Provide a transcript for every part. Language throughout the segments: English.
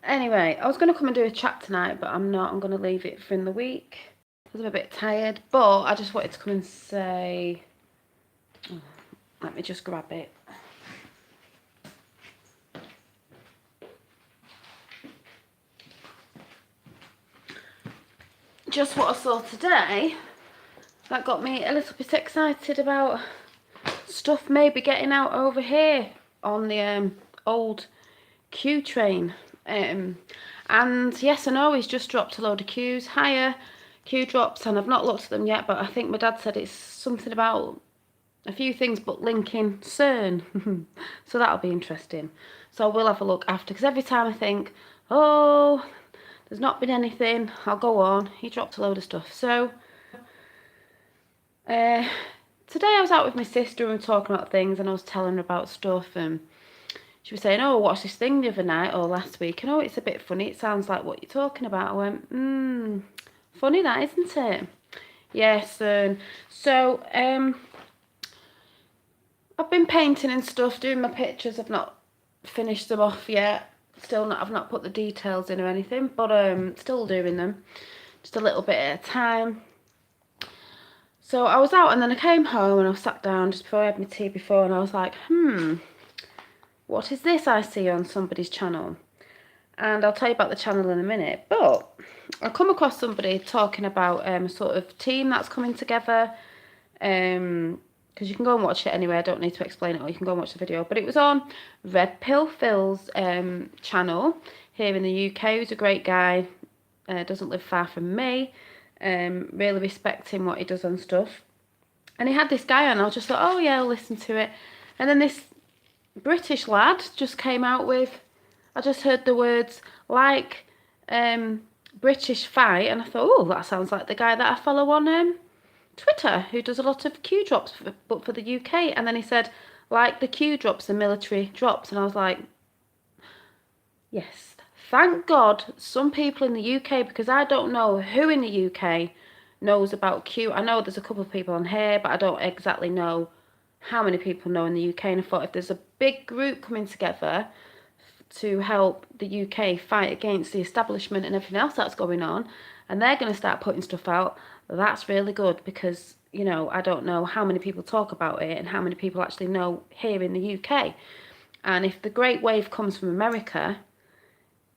Anyway, I was going to come and do a chat tonight, but I'm not. I'm going to leave it for in the week because I'm a bit tired. But I just wanted to come and say... Oh, let me just grab it. Just what I saw today, that got me a little bit excited about stuff maybe getting out over here on the old Q train. And yes, I know he's just dropped a load of Qs, higher Q drops, and I've not looked at them yet, but I think my dad said it's something about a few things but linking CERN. So that'll be interesting. So we'll have a look after, because every time I think, oh, there's not been anything, I'll go on. He dropped a load of stuff. So today I was out with my sister and we were talking about things, and I was telling her about stuff, and she was saying, oh, I watched this thing the other night or last week, and oh, it's a bit funny, it sounds like what you're talking about. I went, funny that, isn't it? Yes. So I've been painting and stuff, doing my pictures. I've not finished them off yet. I've not put the details in or anything, but still doing them, just a little bit at a time. So I was out, and then I came home and I sat down just before I had my tea before, and I was like, what is this I see on somebody's channel? And I'll tell you about the channel in a minute. But I come across somebody talking about a sort of team that's coming together. Because you can go and watch it anyway. I don't need to explain it, or you can go and watch the video. But it was on Red Pill Phil's channel here in the UK. He's a great guy. Doesn't live far from me. Really respecting what he does on stuff. And he had this guy on. I just thought, oh yeah, I'll listen to it. And then this British lad just came out with, I just heard the words like British fight, and I thought, oh, that sounds like the guy that I follow on Twitter, who does a lot of Q drops, but for the UK. And then he said, like the Q drops, the military drops, and I was like, yes, thank God some people in the UK, because I don't know who in the UK knows about Q. I know there's a couple of people on here, but I don't exactly know how many people know in the UK. And I thought, if there's a big group coming together to help the UK fight against the establishment and everything else that's going on, and they're going to start putting stuff out, that's really good, because, you know, I don't know how many people talk about it and how many people actually know here in the UK. And if the great wave comes from America,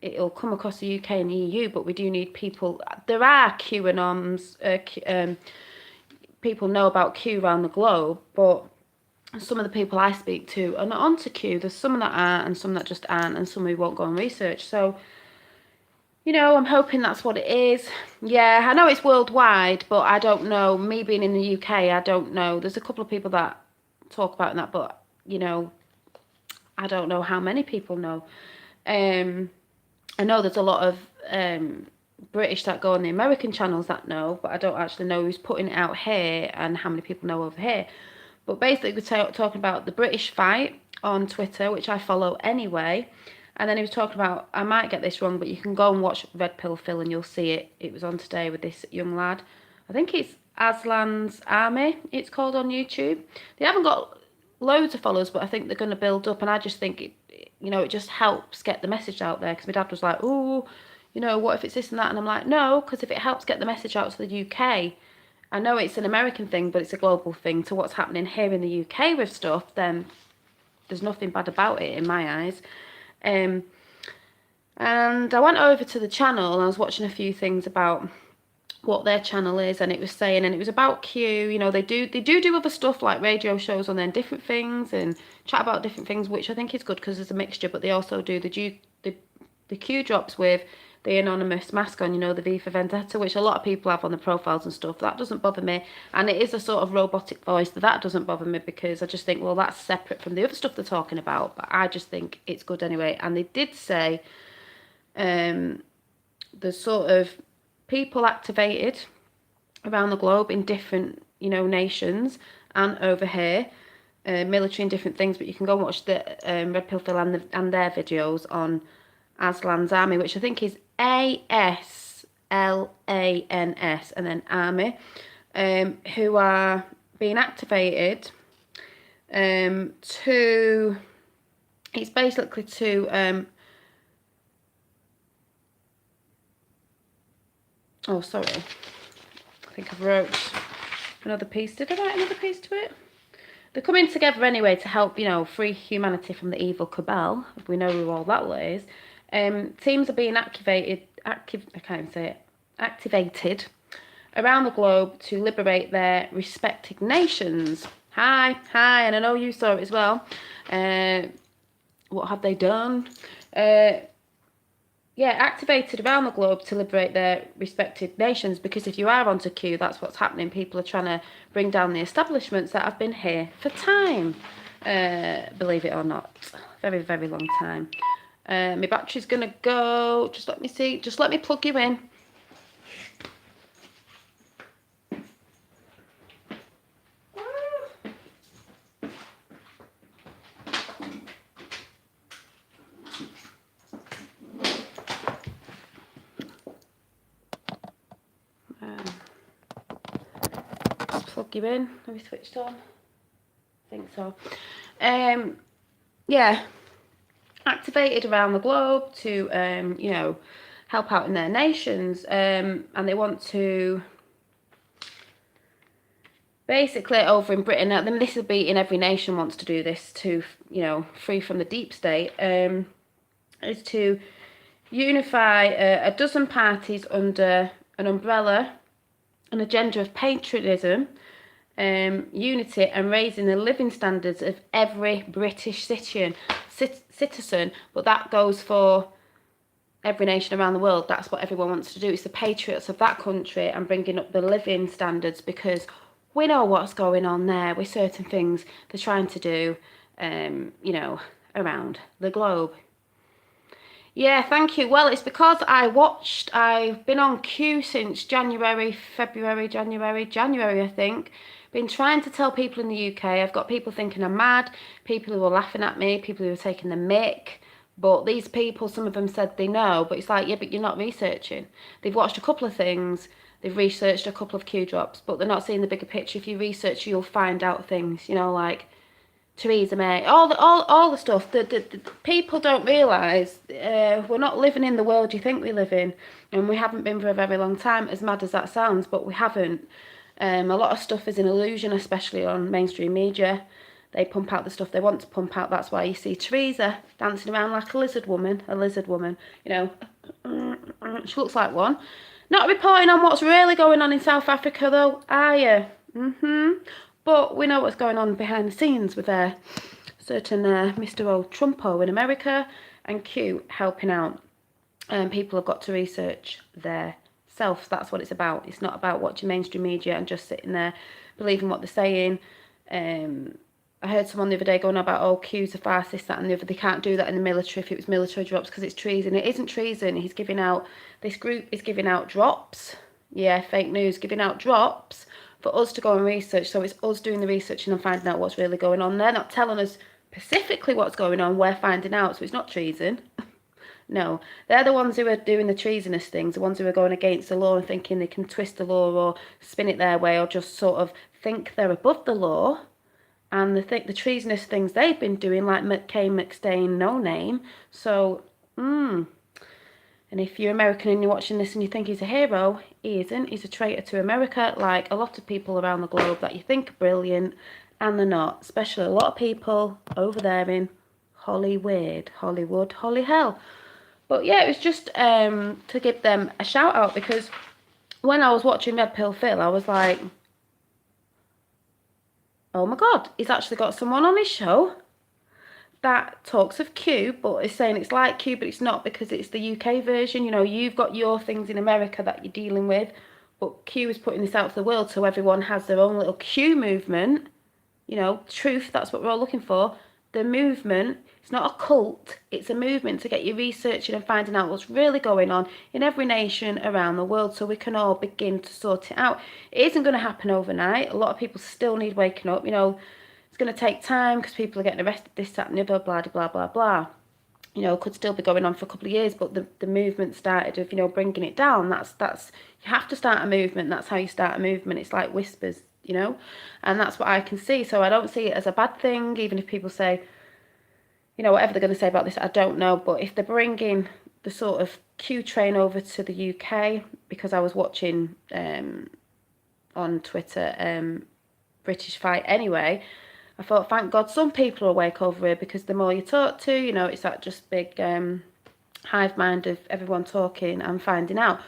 it'll come across the UK and the EU, but we do need people. There are QAnons, people know about Q around the globe, but some of the people I speak to are not onto Q. There's some that are and some that just aren't, and some who won't go and research. So, you know, I'm hoping that's what it is. Yeah, I know it's worldwide, but I don't know. Me being in the UK, I don't know. There's a couple of people that talk about that, but, you know, I don't know how many people know. I know there's a lot of British that go on the American channels that know, but I don't actually know who's putting it out here and how many people know over here. But basically, we're talking about the British fight on Twitter, which I follow anyway. And then he was talking about, I might get this wrong, but you can go and watch Red Pill Phil and you'll see it. It was on today with this young lad. I think it's Aslan's Army, it's called on YouTube. They haven't got loads of followers, but I think they're going to build up. And I just think, it just helps get the message out there. Because my dad was like, oh, what if it's this and that? And I'm like, no, because if it helps get the message out to the UK, I know it's an American thing, but it's a global thing, to what's happening here in the UK with stuff, then there's nothing bad about it in my eyes. And I went over to the channel and I was watching a few things about what their channel is, and it was saying, and it was about Q, they do other stuff like radio shows on there and different things and chat about different things, which I think is good because there's a mixture, but they also do the Q drops with the anonymous mask on, the V for Vendetta, which a lot of people have on the profiles and stuff. That doesn't bother me. And it is a sort of robotic voice. That doesn't bother me, because I just think, well, that's separate from the other stuff they're talking about. But I just think it's good anyway. And they did say there's sort of people activated around the globe in different, nations and over here. Military and different things. But you can go and watch the Red Pill Phil and their videos on Aslan's Army, which I think is ASLANS, and then Army, who are being activated it's basically to, oh, sorry. I think I've wrote another piece. Did I write another piece to it? They're coming together anyway to help, free humanity from the evil cabal. We know who all that lays. Teams are being activated around the globe to liberate their respective nations. Hi, and I know you saw it as well. What have they done? Activated around the globe to liberate their respective nations, because if you are onto Q, that's what's happening. People are trying to bring down the establishments that have been here for time. Believe it or not. Very, very long time. My battery's going to go. Just let me see. Just let me plug you in. Plug you in. Have we switched on? I think so. Activated around the globe to help out in their nations, and they want to basically over in Britain. I mean, this will be in every nation wants to do this to free from the deep state. Is to unify a dozen parties under an umbrella, an agenda of patriotism, unity, and raising the living standards of every British citizen. But that goes for every nation around the world. That's what everyone wants to do. It's the patriots of that country and bringing up the living standards, because we know what's going on there with certain things they're trying to do, around the globe. Yeah, thank you. Well, it's because I've been on Q since January, I think. Been trying to tell people in the UK. I've got people thinking I'm mad, people who are laughing at me, people who are taking the mick. But these people, some of them said they know, but it's like, yeah, but you're not researching. They've watched a couple of things, they've researched a couple of Q drops, but they're not seeing the bigger picture. If you research, you'll find out things, like Theresa May, all the stuff. The people don't realise we're not living in the world you think we live in, and we haven't been for a very long time, as mad as that sounds, but we haven't. A lot of stuff is an illusion, especially on mainstream media. They pump out the stuff they want to pump out. That's why you see Theresa dancing around like a lizard woman. She looks like one. Not reporting on what's really going on in South Africa, though, are you? But we know what's going on behind the scenes with certain Mr. Old Trumpo in America, and Q helping out. People have got to research their self. That's what it's about. It's not about watching mainstream media and just sitting there believing what they're saying. I heard someone the other day going on about, Q's a fascist, that and the other. They can't do that in the military if it was military drops because it's treason. It isn't treason. This group is giving out drops. Yeah, fake news, giving out drops for us to go and research. So it's us doing the researching and finding out what's really going on. They're not telling us specifically what's going on. We're finding out. So it's not treason. No, they're the ones who are doing the treasonous things, the ones who are going against the law and thinking they can twist the law or spin it their way, or just sort of think they're above the law. And the treasonous things they've been doing, like McCain, McStain, No Name. So, and if you're American and you're watching this and you think he's a hero, he isn't. He's a traitor to America, like a lot of people around the globe that you think are brilliant, and they're not. Especially a lot of people over there in Hollywood, Holly hell. But yeah, it was just to give them a shout out, because when I was watching Red Pill Phil, I was like, oh my God, he's actually got someone on his show that talks of Q, but is saying it's like Q, but it's not, because it's the UK version. You've got your things in America that you're dealing with, but Q is putting this out to the world, so everyone has their own little Q movement. Truth, that's what we're all looking for. The movement, it's not a cult, it's a movement to get you researching and finding out what's really going on in every nation around the world, so we can all begin to sort it out. It isn't going to happen overnight. A lot of people still need waking up. It's going to take time because people are getting arrested, this, that, and the other, blah, blah, blah, blah. Could still be going on for a couple of years, but the movement started of, bringing it down. That's you have to start a movement. That's how you start a movement. It's like whispers. you know, and that's what I can see. So I don't see it as a bad thing, even if people say, you know, whatever they're going to say about this, I don't know. But if they're bringing the sort of Q train over to the UK, because I was watching on Twitter British Fight anyway, I thought, thank God some people are awake over here, because the more you talk to, you know, it's that just big hive mind of everyone talking and finding out.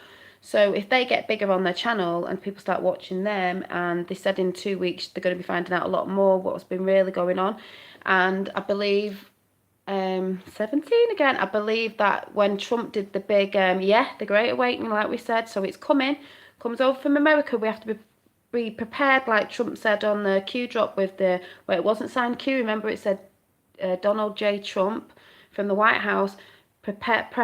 So if they get bigger on their channel and people start watching them, and they said in 2 weeks they're going to be finding out a lot more what's been really going on. And I believe 17 again, I believe that when Trump did the big the Great Awakening, like we said, so it's comes over from America, we have to be prepared, like Trump said on the Q drop with the, where it wasn't signed Q, remember it said Donald J. Trump from the White House, I can't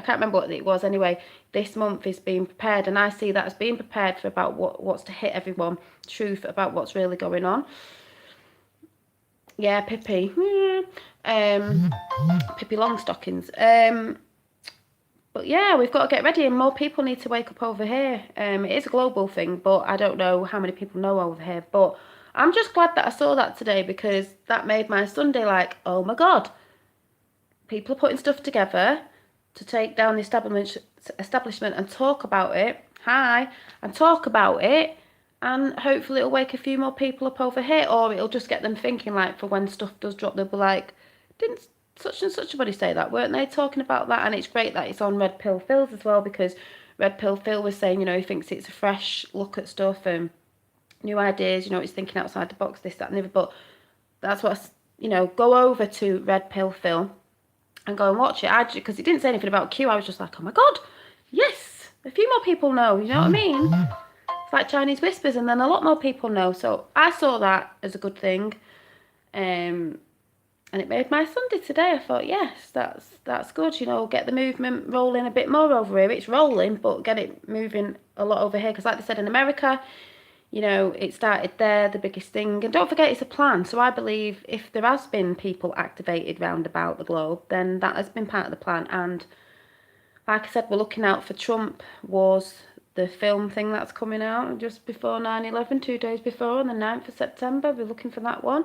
remember what it was anyway. This month is being prepared, and I see that as being prepared for about what's to hit everyone, truth about what's really going on. Yeah, Pippi. Pippi Longstockings. But yeah, we've got to get ready, and more people need to wake up over here. It is a global thing, but I don't know how many people know over here. But I'm just glad that I saw that today, because that made my Sunday like, oh my God. People are putting stuff together to take down the establishment and talk about it. And talk about it. And hopefully it'll wake a few more people up over here, or it'll just get them thinking, like, for when stuff does drop, they'll be like, didn't such and such somebody say that? Weren't they talking about that? And it's great that it's on Red Pill Phil's as well, because Red Pill Phil was saying, you know, he thinks it's a fresh look at stuff and new ideas, you know, he's thinking outside the box, this, that, and the other. But that's what, you know, go over to Red Pill Phil and go and watch it. Because he didn't say anything about Q, I was just like, oh my God, yes, a few more people know, you know what I mean? It's like Chinese whispers, and then a lot more people know. So I saw that as a good thing. And it made my Sunday today. I thought, yes, that's good. You know, get the movement rolling a bit more over here. It's rolling, but get it moving a lot over here. Because like they said in America, you know, it started there, the biggest thing. And don't forget, it's a plan. So I believe if there has been people activated round about the globe, then that has been part of the plan. And like I said, we're looking out for Trump Wars, the film thing that's coming out just before 9/11, 2 days before, on the 9th of September. We're looking for that one.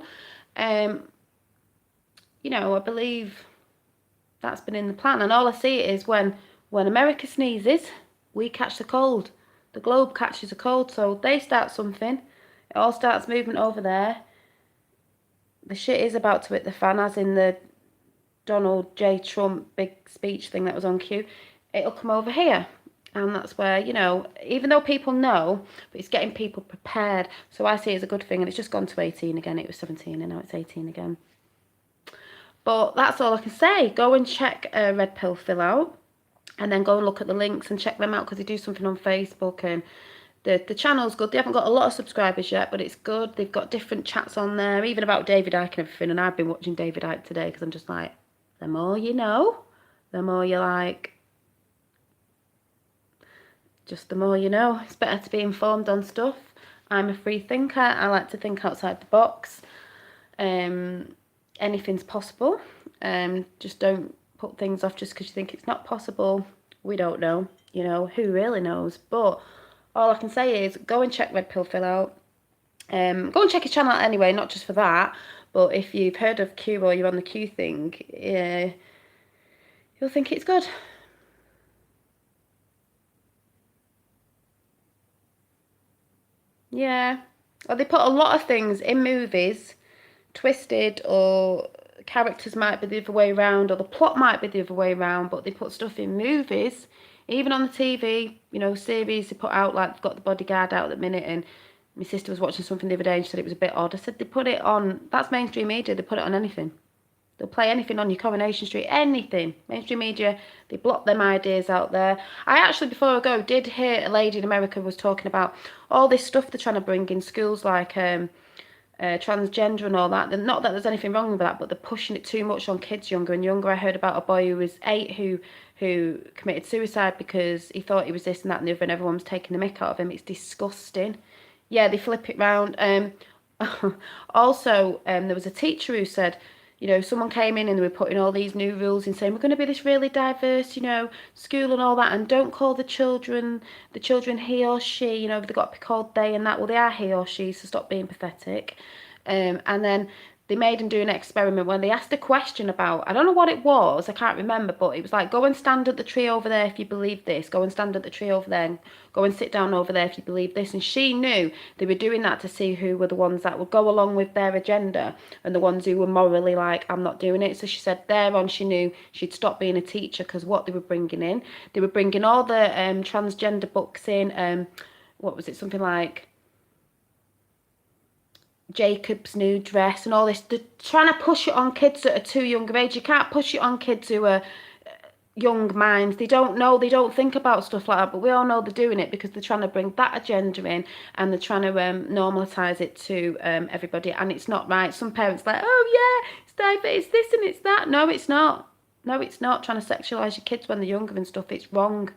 You know, I believe that's been in the plan. And all I see is when America sneezes, we catch the cold. The globe catches a cold, so they start something. It all starts movement over there. The shit is about to hit the fan, as in the Donald J. Trump big speech thing that was on Q. It'll come over here. And that's where, you know, even though people know, but it's getting people prepared. So I see it as a good thing. And it's just gone to 18 again. It was 17 and now it's 18 again. But that's all I can say. Go and check Red Pill Phil out. And then go and look at the links and check them out, because they do something on Facebook. And the channel's good. They haven't got a lot of subscribers yet, but it's good. They've got different chats on there, even about David Icke and everything. And I've been watching David Icke today, because I'm just like, the more you know, the more you're like, just the more you know. It's better to be informed on stuff. I'm a free thinker. I like to think outside the box. Anything's possible. Just don't put things off just because you think it's not possible. We don't know, you know, who really knows? But all I can say is go and check Red Pill Phil out. Go and check his channel out anyway, not just for that, but if you've heard of Q or you're on the Q thing, you'll think it's good. Yeah. Or they put a lot of things in movies twisted, or characters might be the other way around, or the plot might be the other way around, but they put stuff in movies, even on the TV, you know, series they put out, like they've got The Bodyguard out at the minute, and my sister was watching something the other day and she said it was a bit odd. I said they put it on, that's mainstream media, they put it on anything. They'll play anything on your Coronation Street, anything. Mainstream media, they block them ideas out there. I actually, before I go, did hear a lady in America was talking about all this stuff they're trying to bring in schools, like transgender and all that. Not that there's anything wrong with that, but they're pushing it too much on kids younger and younger. I heard about a boy who was 8 who committed suicide because he thought he was this and that and the other, and everyone was taking the mick out of him. It's disgusting. Yeah, they flip it round. Also, there was a teacher who said, You know, someone came in and they were putting all these new rules in, saying we're going to be this really diverse, you know, school and all that, and don't call the children he or she, you know, they've got to be called they and that. Well, they are he or she, so stop being pathetic. And then they made them do an experiment when they asked a question about, I don't know what it was, I can't remember, but it was like, go and stand at the tree over there if you believe this, go and stand at the tree over there, and go and sit down over there if you believe this. And she knew they were doing that to see who were the ones that would go along with their agenda and the ones who were morally like, I'm not doing it. So she said thereon she knew she'd stop being a teacher, because what they were bringing in, they were bringing all the transgender books in, what was it, something like Jacob's New Dress and all this. They're trying to push it on kids that are too young of age. You can't push it on kids who are young minds. They don't know, they don't think about stuff like that, but we all know they're doing it because they're trying to bring that agenda in, and they're trying to normalise it to everybody, and it's not right. Some parents are like, oh yeah, it's diverse, it's this and it's that. No, it's not. No, it's not. Trying to sexualise your kids when they're younger and stuff, it's wrong.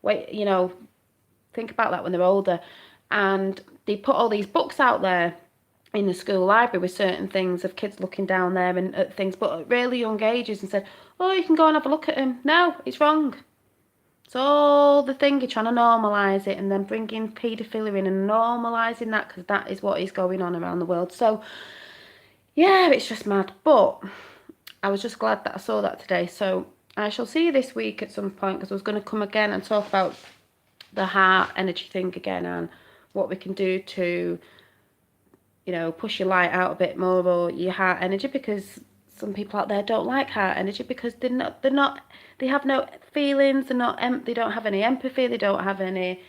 Wait, you know, think about that when they're older. And they put all these books out there in the school library with certain things of kids looking down there and at things, but at really young ages, and said, oh, you can go and have a look at him. No, it's wrong. It's all the thing, you're trying to normalise it, and then bringing paedophilia in and normalising that, because that is what is going on around the world. So, yeah, it's just mad. But I was just glad that I saw that today. So I shall see you this week at some point, because I was going to come again and talk about the heart energy thing again, and what we can do to, you know, push your light out a bit more, or your heart energy, because some people out there don't like heart energy because they have no feelings, they don't have any empathy, they don't have any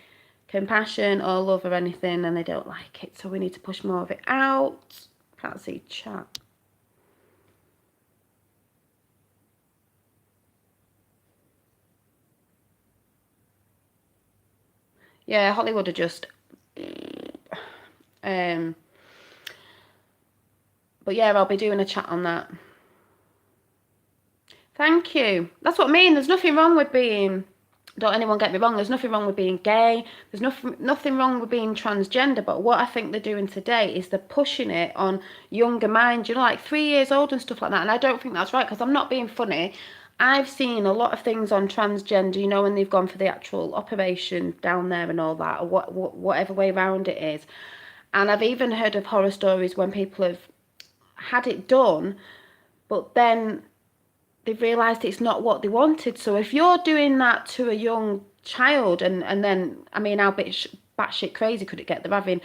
compassion or love or anything, and they don't like it. So we need to push more of it out. Can't see chat. Yeah, Hollywood are just but yeah, I'll be doing a chat on that. Thank you. That's what I mean. There's nothing wrong with being, don't anyone get me wrong, there's nothing wrong with being gay. There's nothing wrong with being transgender. But what I think they're doing today is they're pushing it on younger minds, you know, like 3 years old and stuff like that. And I don't think that's right, because I'm not being funny. I've seen a lot of things on transgender, you know, when they've gone for the actual operation down there and all that, or whatever way around it is. And I've even heard of horror stories when people have had it done, but then they've realised it's not what they wanted. So if you're doing that to a young child, and then, I mean, how batshit crazy could it get? They're having,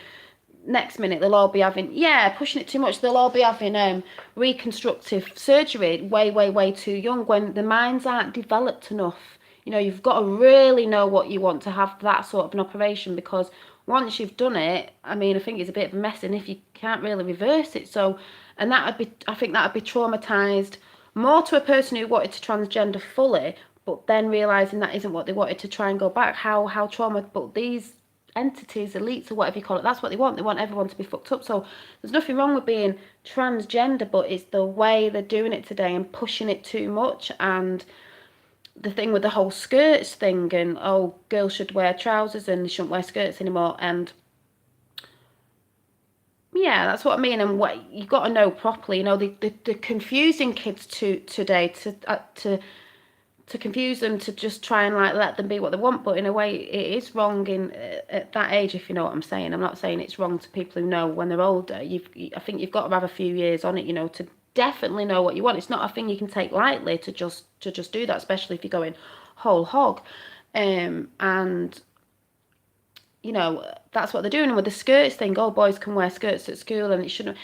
next minute they'll all be having, yeah, pushing it too much, they'll all be having reconstructive surgery way too young, when the minds aren't developed enough. You know, you've got to really know what you want to have that sort of an operation, because once you've done it, I mean, I think it's a bit of a mess, and if you can't really reverse it. So, and that would be, I think that would be traumatised more to a person who wanted to transgender fully, but then realising that isn't what they wanted, to try and go back. How trauma, but these entities, elites or whatever you call it, that's what they want. They want everyone to be fucked up. So there's nothing wrong with being transgender, but it's the way they're doing it today and pushing it too much. And the thing with the whole skirts thing, and oh, girls should wear trousers and they shouldn't wear skirts anymore, and yeah, that's what I mean. And what you got to know properly, you know, they're confusing kids today to confuse them, to just try and like let them be what they want. But in a way, it is wrong in at that age, if you know what I'm saying. I'm not saying it's wrong to people who know when they're older. I think you've got to have a few years on it, you know, to definitely know what you want. It's not a thing you can take lightly to just do that, especially if you're going whole hog. And you know, that's what they're doing. And with the skirts thing, oh, boys can wear skirts at school, and it shouldn't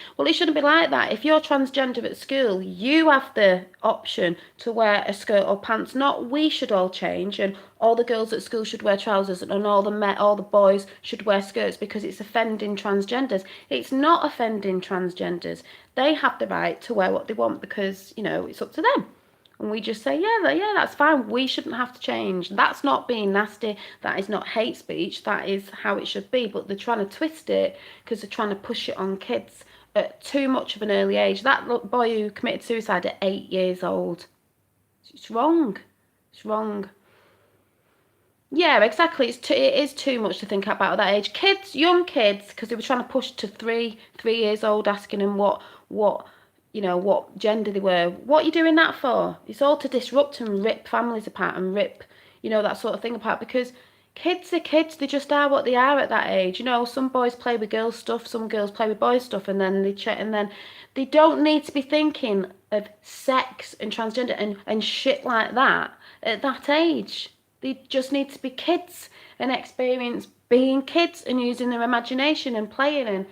be like that. If you're transgender at school, you have the option to wear a skirt or pants. Not we should all change, and all the girls at school should wear trousers, and all the boys should wear skirts, because it's offending transgenders. It's not offending transgenders. They have the right to wear what they want, because, you know, it's up to them. And we just say, yeah, that's fine. We shouldn't have to change. That's not being nasty. That is not hate speech. That is how it should be. But they're trying to twist it, because they're trying to push it on kids at too much of an early age. That boy who committed suicide at 8 years old, it's wrong. It's wrong. Yeah, exactly. It is too much to think about at that age. Kids, young kids, because they were trying to push to 3 years old, asking them what you know, what gender they were. What are you doing that for? It's all to disrupt and rip families apart and rip, you know, that sort of thing apart, because kids are kids. They just are what they are at that age. You know, some boys play with girls stuff, some girls play with boys stuff, and then they check, and then they don't need to be thinking of sex and transgender and shit like that at that age. They just need to be kids and experience being kids and using their imagination and playing and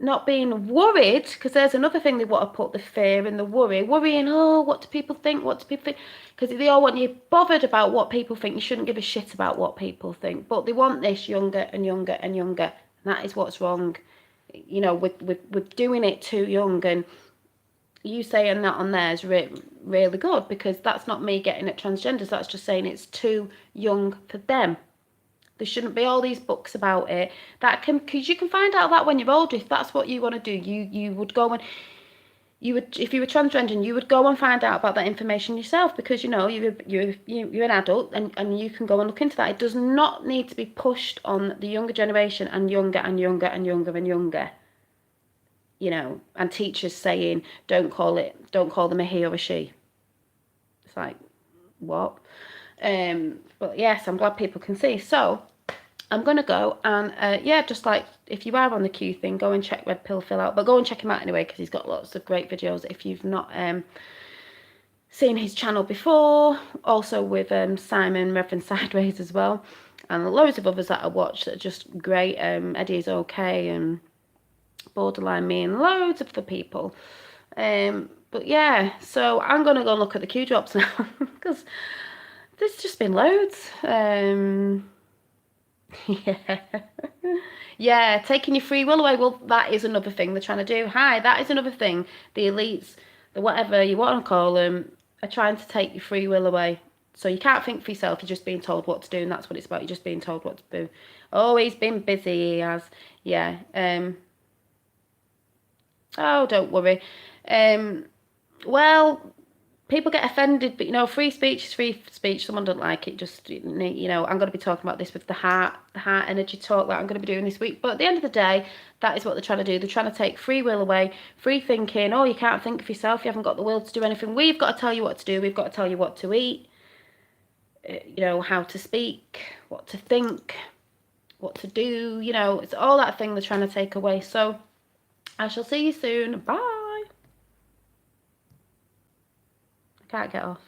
not being worried, because there's another thing they want to put, the fear and the worrying, oh, what do people think, what do people think, because they all want you bothered about what people think. You shouldn't give a shit about what people think, but they want this younger and younger and younger, and that is what's wrong, you know, with doing it too young. And you saying that on there is really good, because that's not me getting at transgenders, that's just saying it's too young for them. There shouldn't be all these books about it. That can, because you can find out that when you're older, if that's what you want to do, you would go and you would, if you were transgender, you would go and find out about that information yourself, because you know you're an adult, and you can go and look into that. It does not need to be pushed on the younger generation and younger and younger and younger and younger. You know, and teachers saying don't call them a he or a she. It's like, what? But yes, I'm glad people can see. So I'm going to go and, yeah, just like, if you are on the Q thing, go and check Red Pill Phil out. But go and check him out anyway, because he's got lots of great videos if you've not seen his channel before. Also with Simon, Reverend Sideways as well. And loads of others that I watch that are just great. Eddie's okay, and Borderline Me, and loads of the people. But yeah, so I'm going to go and look at the Q drops now, because there's just been loads. Yeah. Yeah, taking your free will away. Well, that is another thing they're trying to do. Hi, that is another thing. The elites, the whatever you want to call them, are trying to take your free will away. So you can't think for yourself. You're just being told what to do, and that's what it's about. You're just being told what to do. Oh, he's been busy. He has. Yeah. Oh, don't worry. Well, people get offended, but you know, free speech is free speech. Someone don't like it, just, you know, I'm going to be talking about this with the heart energy talk that I'm going to be doing this week. But at the end of the day, that is what they're trying to do. They're trying to take free will away, free thinking. Oh, you can't think for yourself, you haven't got the will to do anything. We've got to tell you what to do, we've got to tell you what to eat, you know, how to speak, what to think, what to do, you know, it's all that thing they're trying to take away. So I shall see you soon. Bye. I can't get off.